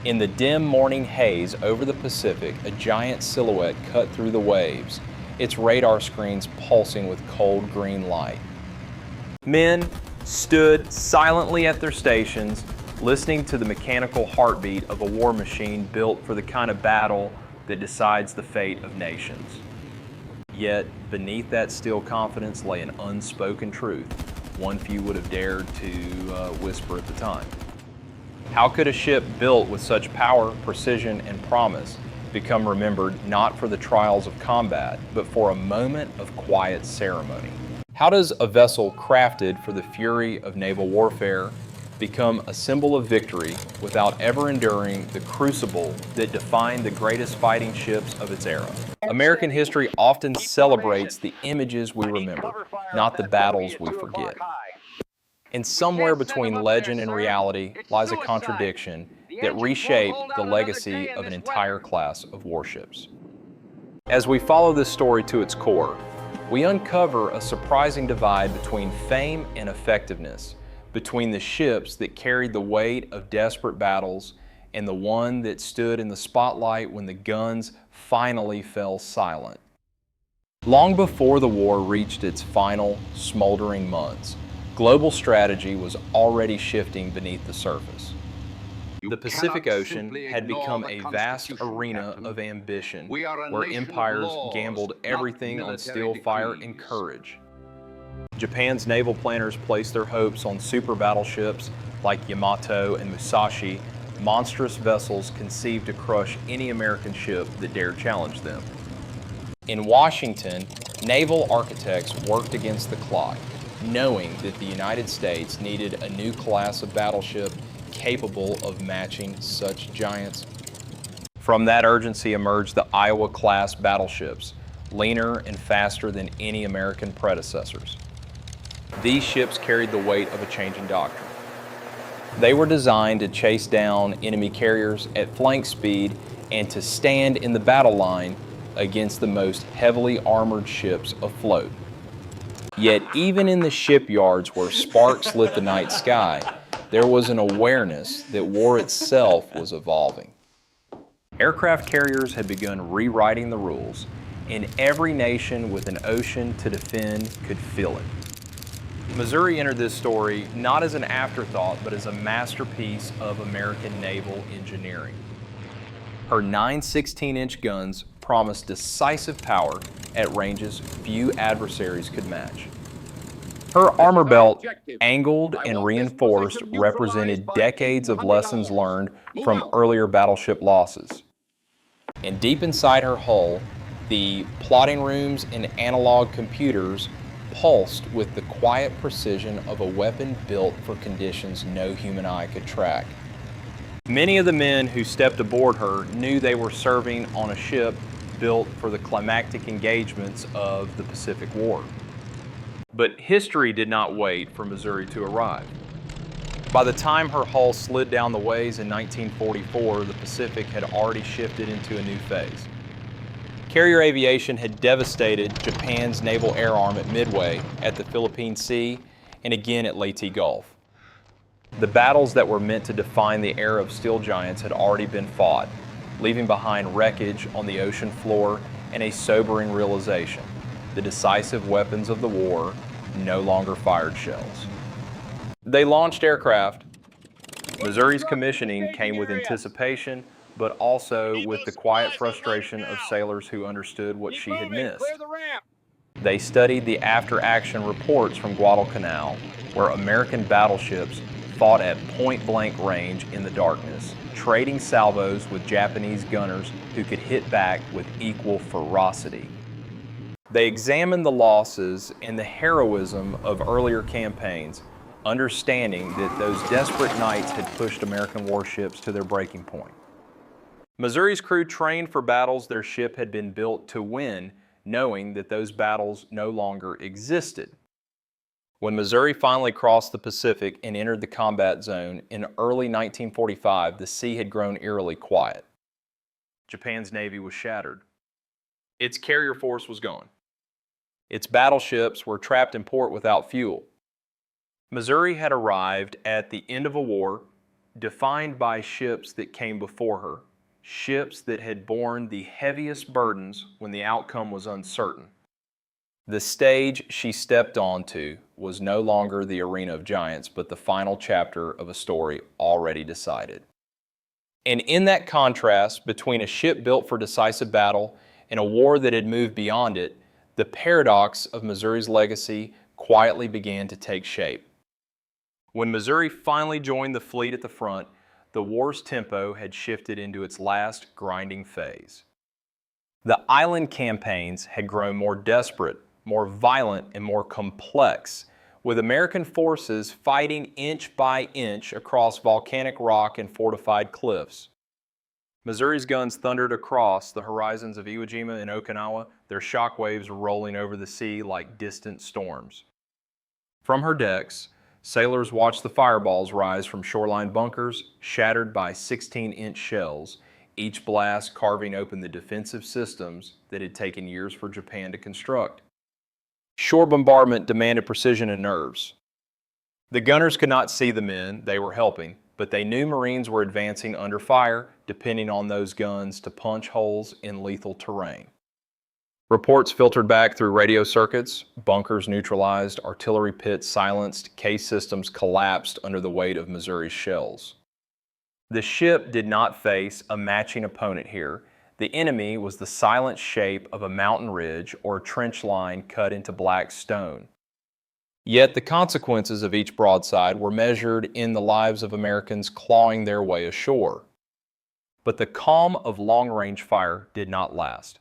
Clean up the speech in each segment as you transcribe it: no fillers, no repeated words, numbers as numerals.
In the dim morning haze over the Pacific, a giant silhouette cut through the waves, its radar screens pulsing with cold green light. Men stood silently at their stations, listening to the mechanical heartbeat of a war machine built for the kind of battle that decides the fate of nations. Yet, beneath that still confidence lay an unspoken truth, one few would have dared to whisper at the time. How could a ship built with such power, precision, and promise become remembered not for the trials of combat, but for a moment of quiet ceremony? How does a vessel crafted for the fury of naval warfare become a symbol of victory without ever enduring the crucible that defined the greatest fighting ships of its era? American history often celebrates the images we remember, not the battles we forget. And somewhere between legend and reality lies a contradiction that reshaped the legacy of an entire class of warships. As we follow this story to its core, we uncover a surprising divide between fame and effectiveness, between the ships that carried the weight of desperate battles and the one that stood in the spotlight when the guns finally fell silent. Long before the war reached its final, smoldering months, global strategy was already shifting beneath the surface. The Pacific Ocean had become a vast arena of ambition, where empires gambled everything on steel, fire, and courage. Japan's naval planners placed their hopes on super battleships like Yamato and Musashi, monstrous vessels conceived to crush any American ship that dared challenge them. In Washington, naval architects worked against the clock, knowing that the United States needed a new class of battleship capable of matching such giants. From that urgency emerged the Iowa-class battleships, leaner and faster than any American predecessors. These ships carried the weight of a changing doctrine. They were designed to chase down enemy carriers at flank speed and to stand in the battle line against the most heavily armored ships afloat. Yet even in the shipyards where sparks lit the night sky, there was an awareness that war itself was evolving. Aircraft carriers had begun rewriting the rules, and every nation with an ocean to defend could feel it. Missouri entered this story not as an afterthought, but as a masterpiece of American naval engineering. Her 9 16-inch guns promised decisive power at ranges few adversaries could match. Her armor belt, angled and reinforced, represented decades of lessons learned from earlier battleship losses. And deep inside her hull, the plotting rooms and analog computers pulsed with the quiet precision of a weapon built for conditions no human eye could track. Many of the men who stepped aboard her knew they were serving on a ship built for the climactic engagements of the Pacific War. But history did not wait for Missouri to arrive. By the time her hull slid down the ways in 1944, the Pacific had already shifted into a new phase. Carrier aviation had devastated Japan's naval air arm at Midway, at the Philippine Sea, and again at Leyte Gulf. The battles that were meant to define the era of steel giants had already been fought, leaving behind wreckage on the ocean floor and a sobering realization: the decisive weapons of the war no longer fired shells. They launched aircraft. Missouri's commissioning came with anticipation, but also with the quiet frustration of sailors who understood what she had missed. They studied the after-action reports from Guadalcanal, where American battleships fought at point-blank range in the darkness, trading salvos with Japanese gunners who could hit back with equal ferocity. They examined the losses and the heroism of earlier campaigns, understanding that those desperate nights had pushed American warships to their breaking point. Missouri's crew trained for battles their ship had been built to win, knowing that those battles no longer existed. When Missouri finally crossed the Pacific and entered the combat zone in early 1945, the sea had grown eerily quiet. Japan's navy was shattered. Its carrier force was gone. Its battleships were trapped in port without fuel. Missouri had arrived at the end of a war, defined by ships that came before her, ships that had borne the heaviest burdens when the outcome was uncertain. The stage she stepped onto was no longer the arena of giants, but the final chapter of a story already decided. And in that contrast between a ship built for decisive battle and a war that had moved beyond it, the paradox of Missouri's legacy quietly began to take shape. When Missouri finally joined the fleet at the front, the war's tempo had shifted into its last grinding phase. The island campaigns had grown more desperate, more violent, and more complex, with American forces fighting inch by inch across volcanic rock and fortified cliffs. Missouri's guns thundered across the horizons of Iwo Jima and Okinawa, their shockwaves rolling over the sea like distant storms. From her decks, sailors watched the fireballs rise from shoreline bunkers, shattered by 16-inch shells, each blast carving open the defensive systems that had taken years for Japan to construct. Shore bombardment demanded precision and nerves. The gunners could not see the men they were helping, but they knew Marines were advancing under fire, depending on those guns to punch holes in lethal terrain. Reports filtered back through radio circuits, bunkers neutralized, artillery pits silenced, case systems collapsed under the weight of Missouri's shells. The ship did not face a matching opponent here. The enemy was the silent shape of a mountain ridge or a trench line cut into black stone. Yet the consequences of each broadside were measured in the lives of Americans clawing their way ashore. But the calm of long-range fire did not last.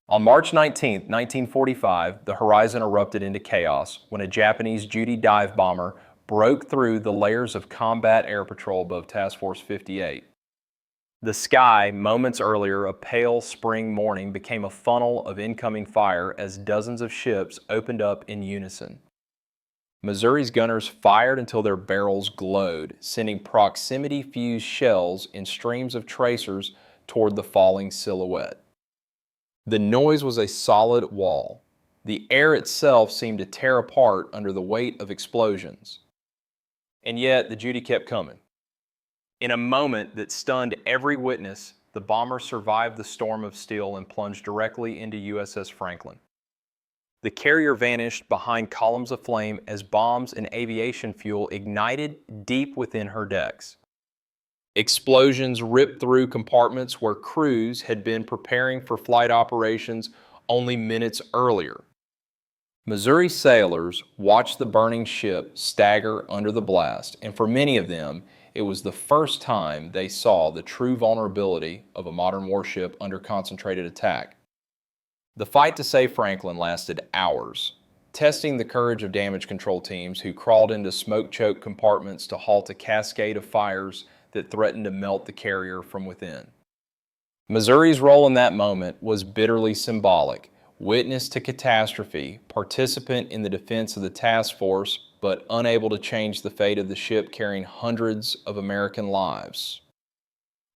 On March 19, 1945, the horizon erupted into chaos when a Japanese Judy dive bomber broke through the layers of combat air patrol above Task Force 58. The sky, moments earlier a pale spring morning, became a funnel of incoming fire as dozens of ships opened up in unison. Missouri's gunners fired until their barrels glowed, sending proximity-fused shells in streams of tracers toward the falling silhouette. The noise was a solid wall. The air itself seemed to tear apart under the weight of explosions. And yet, the Judy kept coming. In a moment that stunned every witness, the bomber survived the storm of steel and plunged directly into USS Franklin. The carrier vanished behind columns of flame as bombs and aviation fuel ignited deep within her decks. Explosions ripped through compartments where crews had been preparing for flight operations only minutes earlier. Missouri sailors watched the burning ship stagger under the blast, and for many of them, it was the first time they saw the true vulnerability of a modern warship under concentrated attack. The fight to save Franklin lasted hours, testing the courage of damage control teams who crawled into smoke-choked compartments to halt a cascade of fires that threatened to melt the carrier from within. Missouri's role in that moment was bitterly symbolic. Witness to catastrophe, participant in the defense of the task force, but unable to change the fate of the ship carrying hundreds of American lives.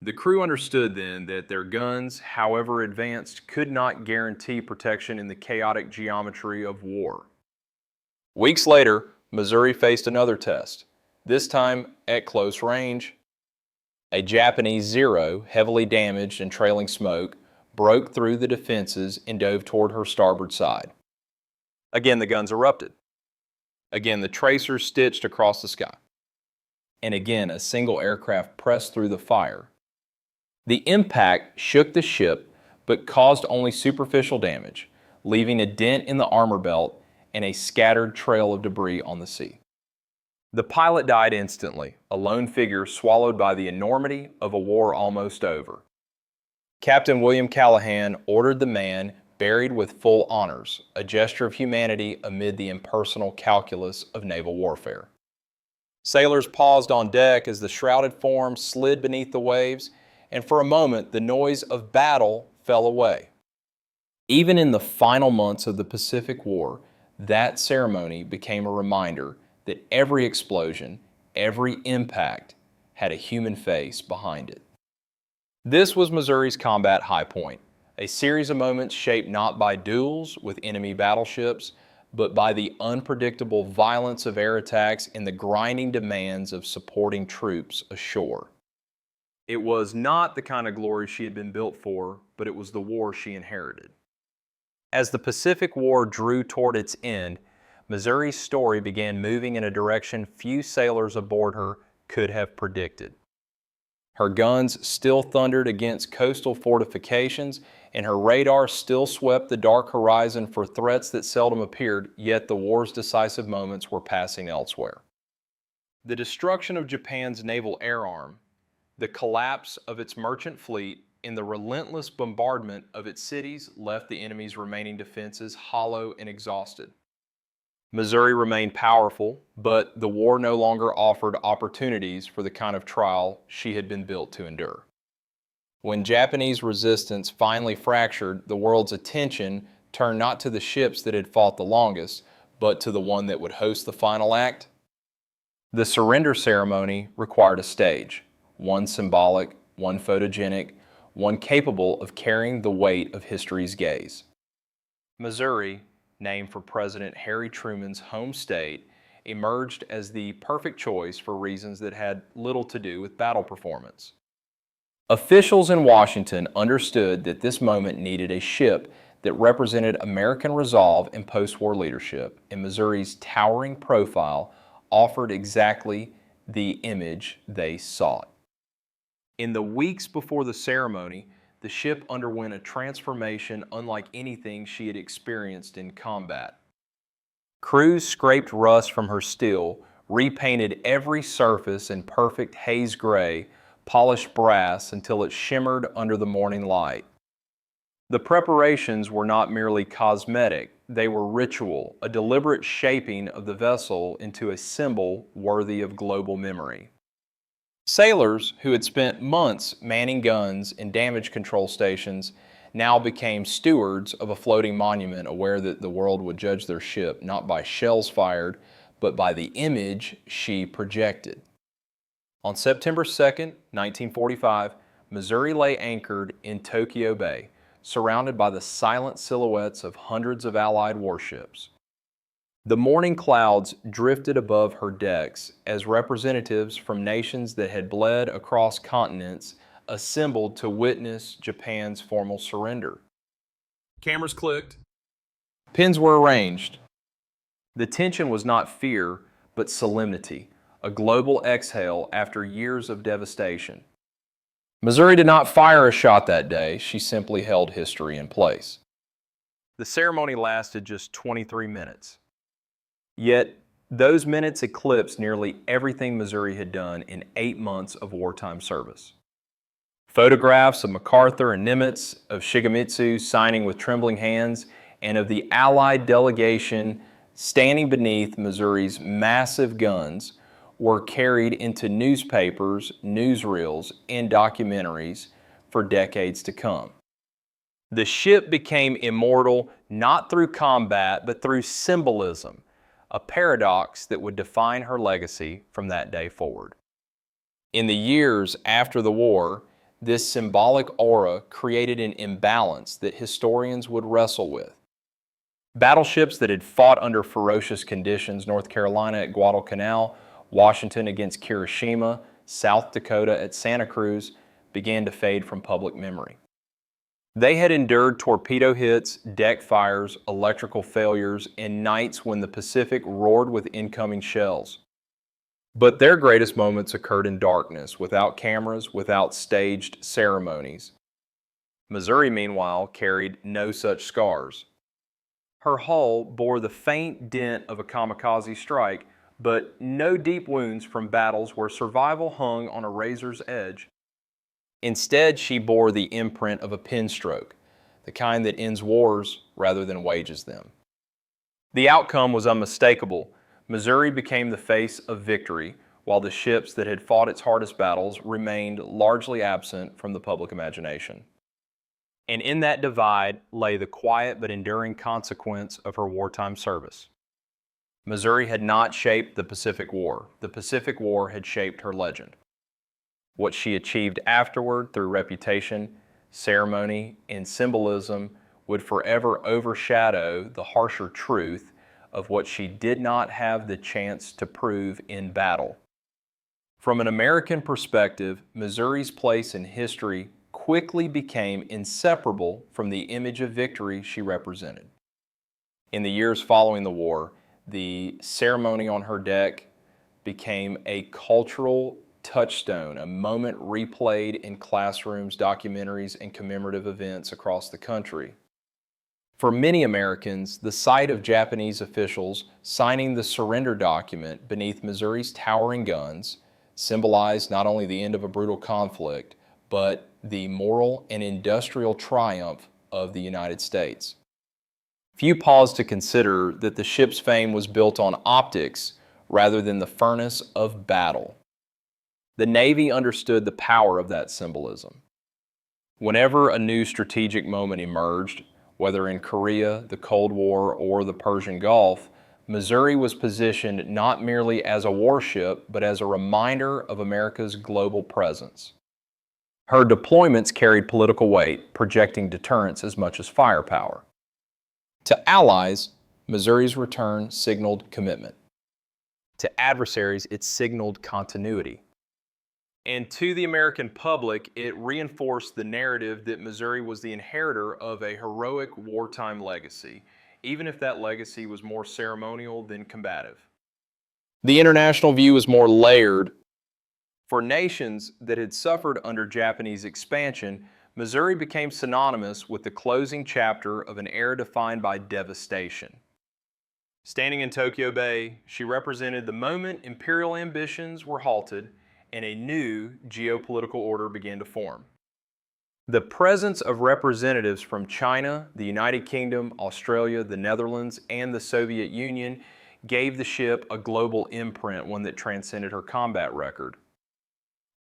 The crew understood then that their guns, however advanced, could not guarantee protection in the chaotic geometry of war. Weeks later, Missouri faced another test, this time at close range. A Japanese Zero, heavily damaged and trailing smoke, broke through the defenses and dove toward her starboard side. Again, the guns erupted. Again, the tracers stitched across the sky. And again, a single aircraft pressed through the fire. The impact shook the ship, but caused only superficial damage, leaving a dent in the armor belt and a scattered trail of debris on the sea. The pilot died instantly, a lone figure swallowed by the enormity of a war almost over. Captain William Callahan ordered the man buried with full honors, a gesture of humanity amid the impersonal calculus of naval warfare. Sailors paused on deck as the shrouded form slid beneath the waves, and for a moment the noise of battle fell away. Even in the final months of the Pacific War, that ceremony became a reminder that every explosion, every impact, had a human face behind it. This was Missouri's combat high point, a series of moments shaped not by duels with enemy battleships, but by the unpredictable violence of air attacks and the grinding demands of supporting troops ashore. It was not the kind of glory she had been built for, but it was the war she inherited. As the Pacific War drew toward its end, Missouri's story began moving in a direction few sailors aboard her could have predicted. Her guns still thundered against coastal fortifications, and her radar still swept the dark horizon for threats that seldom appeared, yet the war's decisive moments were passing elsewhere. The destruction of Japan's naval air arm, the collapse of its merchant fleet, and the relentless bombardment of its cities left the enemy's remaining defenses hollow and exhausted. Missouri remained powerful, but the war no longer offered opportunities for the kind of trial she had been built to endure. When Japanese resistance finally fractured, the world's attention turned not to the ships that had fought the longest, but to the one that would host the final act. The surrender ceremony required a stage, one symbolic, one photogenic, one capable of carrying the weight of history's gaze. Missouri, named for President Harry Truman's home state, emerged as the perfect choice for reasons that had little to do with battle performance. Officials in Washington understood that this moment needed a ship that represented American resolve and post-war leadership, and Missouri's towering profile offered exactly the image they sought. In the weeks before the ceremony, the ship underwent a transformation unlike anything she had experienced in combat. Crews scraped rust from her steel, repainted every surface in perfect haze gray, polished brass until it shimmered under the morning light. The preparations were not merely cosmetic, they were ritual, a deliberate shaping of the vessel into a symbol worthy of global memory. Sailors who had spent months manning guns and damage control stations now became stewards of a floating monument, aware that the world would judge their ship not by shells fired, but by the image she projected. On September 2, 1945, Missouri lay anchored in Tokyo Bay, surrounded by the silent silhouettes of hundreds of Allied warships. The morning clouds drifted above her decks as representatives from nations that had bled across continents assembled to witness Japan's formal surrender. Cameras clicked. Pins were arranged. The tension was not fear, but solemnity, a global exhale after years of devastation. Missouri did not fire a shot that day, she simply held history in place. The ceremony lasted just 23 minutes. Yet, those minutes eclipsed nearly everything Missouri had done in 8 months of wartime service. Photographs of MacArthur and Nimitz, of Shigemitsu signing with trembling hands, and of the Allied delegation standing beneath Missouri's massive guns were carried into newspapers, newsreels, and documentaries for decades to come. The ship became immortal not through combat, but through symbolism, a paradox that would define her legacy from that day forward. In the years after the war, this symbolic aura created an imbalance that historians would wrestle with. Battleships that had fought under ferocious conditions, North Carolina at Guadalcanal, Washington against Hiroshima, South Dakota at Santa Cruz, began to fade from public memory. They had endured torpedo hits, deck fires, electrical failures, and nights when the Pacific roared with incoming shells. But their greatest moments occurred in darkness, without cameras, without staged ceremonies. Missouri, meanwhile, carried no such scars. Her hull bore the faint dent of a kamikaze strike, but no deep wounds from battles where survival hung on a razor's edge. Instead, she bore the imprint of a pen stroke, the kind that ends wars rather than wages them. The outcome was unmistakable. Missouri became the face of victory, while the ships that had fought its hardest battles remained largely absent from the public imagination. And in that divide lay the quiet but enduring consequence of her wartime service. Missouri had not shaped the Pacific War. The Pacific War had shaped her legend. What she achieved afterward through reputation, ceremony, and symbolism would forever overshadow the harsher truth of what she did not have the chance to prove in battle. From an American perspective, Missouri's place in history quickly became inseparable from the image of victory she represented. In the years following the war, the ceremony on her deck became a cultural touchstone, a moment replayed in classrooms, documentaries, and commemorative events across the country. For many Americans, the sight of Japanese officials signing the surrender document beneath Missouri's towering guns symbolized not only the end of a brutal conflict, but the moral and industrial triumph of the United States. Few pause to consider that the ship's fame was built on optics rather than the furnace of battle. The Navy understood the power of that symbolism. Whenever a new strategic moment emerged, whether in Korea, the Cold War, or the Persian Gulf, Missouri was positioned not merely as a warship, but as a reminder of America's global presence. Her deployments carried political weight, projecting deterrence as much as firepower. To allies, Missouri's return signaled commitment. To adversaries, it signaled continuity. And to the American public, it reinforced the narrative that Missouri was the inheritor of a heroic wartime legacy, even if that legacy was more ceremonial than combative. The international view is more layered. For nations that had suffered under Japanese expansion, Missouri became synonymous with the closing chapter of an era defined by devastation. Standing in Tokyo Bay, she represented the moment imperial ambitions were halted and a new geopolitical order began to form. The presence of representatives from China, the United Kingdom, Australia, the Netherlands, and the Soviet Union gave the ship a global imprint, one that transcended her combat record.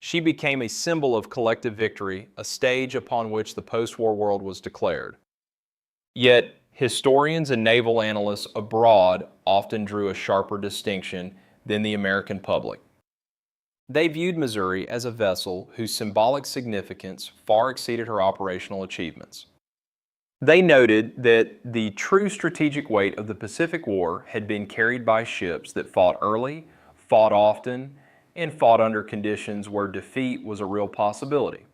She became a symbol of collective victory, a stage upon which the post-war world was declared. Yet, historians and naval analysts abroad often drew a sharper distinction than the American public. They viewed Missouri as a vessel whose symbolic significance far exceeded her operational achievements. They noted that the true strategic weight of the Pacific War had been carried by ships that fought early, fought often, and fought under conditions where defeat was a real possibility.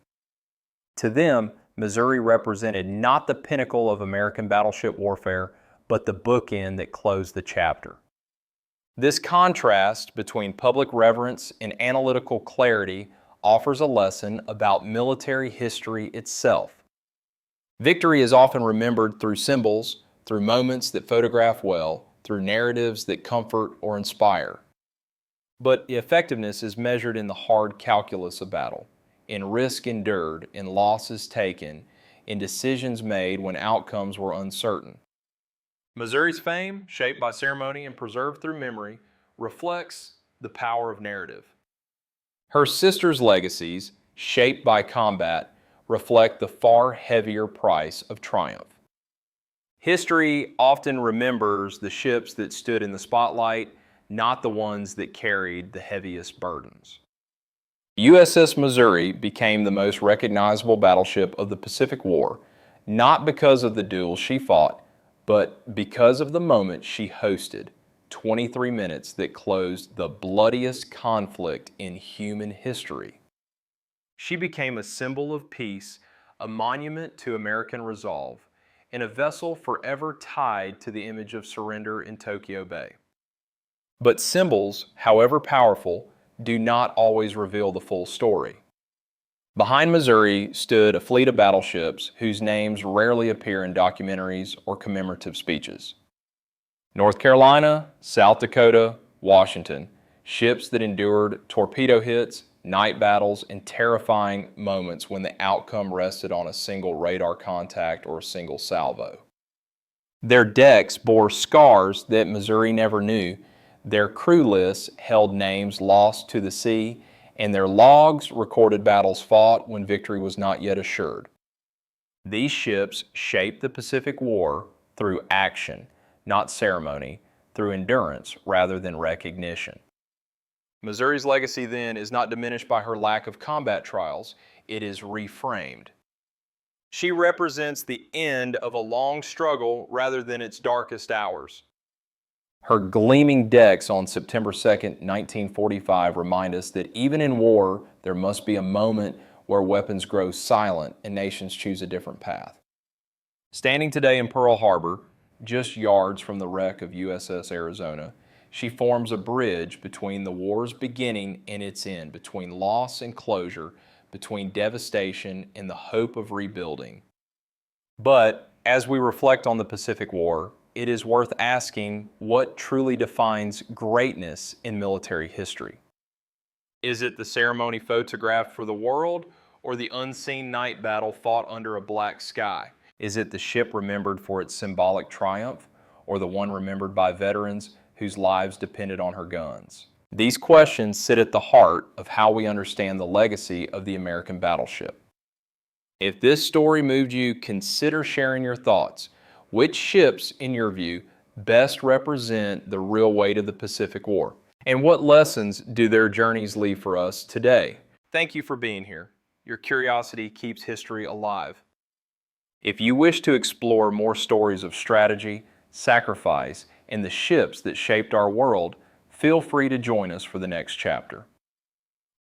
To them, Missouri represented not the pinnacle of American battleship warfare, but the bookend that closed the chapter. This contrast between public reverence and analytical clarity offers a lesson about military history itself. Victory is often remembered through symbols, through moments that photograph well, through narratives that comfort or inspire. But effectiveness is measured in the hard calculus of battle, in risk endured, in losses taken, in decisions made when outcomes were uncertain. Missouri's fame, shaped by ceremony and preserved through memory, reflects the power of narrative. Her sister's legacies, shaped by combat, reflect the far heavier price of triumph. History often remembers the ships that stood in the spotlight, not the ones that carried the heaviest burdens. USS Missouri became the most recognizable battleship of the Pacific War, not because of the duels she fought, but because of the moment she hosted, 23 minutes that closed the bloodiest conflict in human history. She became a symbol of peace, a monument to American resolve, and a vessel forever tied to the image of surrender in Tokyo Bay. But symbols, however powerful, do not always reveal the full story. Behind Missouri stood a fleet of battleships whose names rarely appear in documentaries or commemorative speeches. North Carolina, South Dakota, Washington, ships that endured torpedo hits, night battles, and terrifying moments when the outcome rested on a single radar contact or a single salvo. Their decks bore scars that Missouri never knew. Their crew lists held names lost to the sea, and their logs recorded battles fought when victory was not yet assured. These ships shaped the Pacific War through action, not ceremony, through endurance rather than recognition. Missouri's legacy then is not diminished by her lack of combat trials, it is reframed. She represents the end of a long struggle rather than its darkest hours. Her gleaming decks on September 2nd, 1945 remind us that even in war, there must be a moment where weapons grow silent and nations choose a different path. Standing today in Pearl Harbor, just yards from the wreck of USS Arizona, she forms a bridge between the war's beginning and its end, between loss and closure, between devastation and the hope of rebuilding. But as we reflect on the Pacific War, it is worth asking what truly defines greatness in military history. Is it the ceremony photographed for the world, or the unseen night battle fought under a black sky? Is it the ship remembered for its symbolic triumph, or the one remembered by veterans whose lives depended on her guns? These questions sit at the heart of how we understand the legacy of the American battleship. If this story moved you, consider sharing your thoughts. Which ships, in your view, best represent the real weight of the Pacific War? And what lessons do their journeys leave for us today? Thank you for being here. Your curiosity keeps history alive. If you wish to explore more stories of strategy, sacrifice, and the ships that shaped our world, feel free to join us for the next chapter.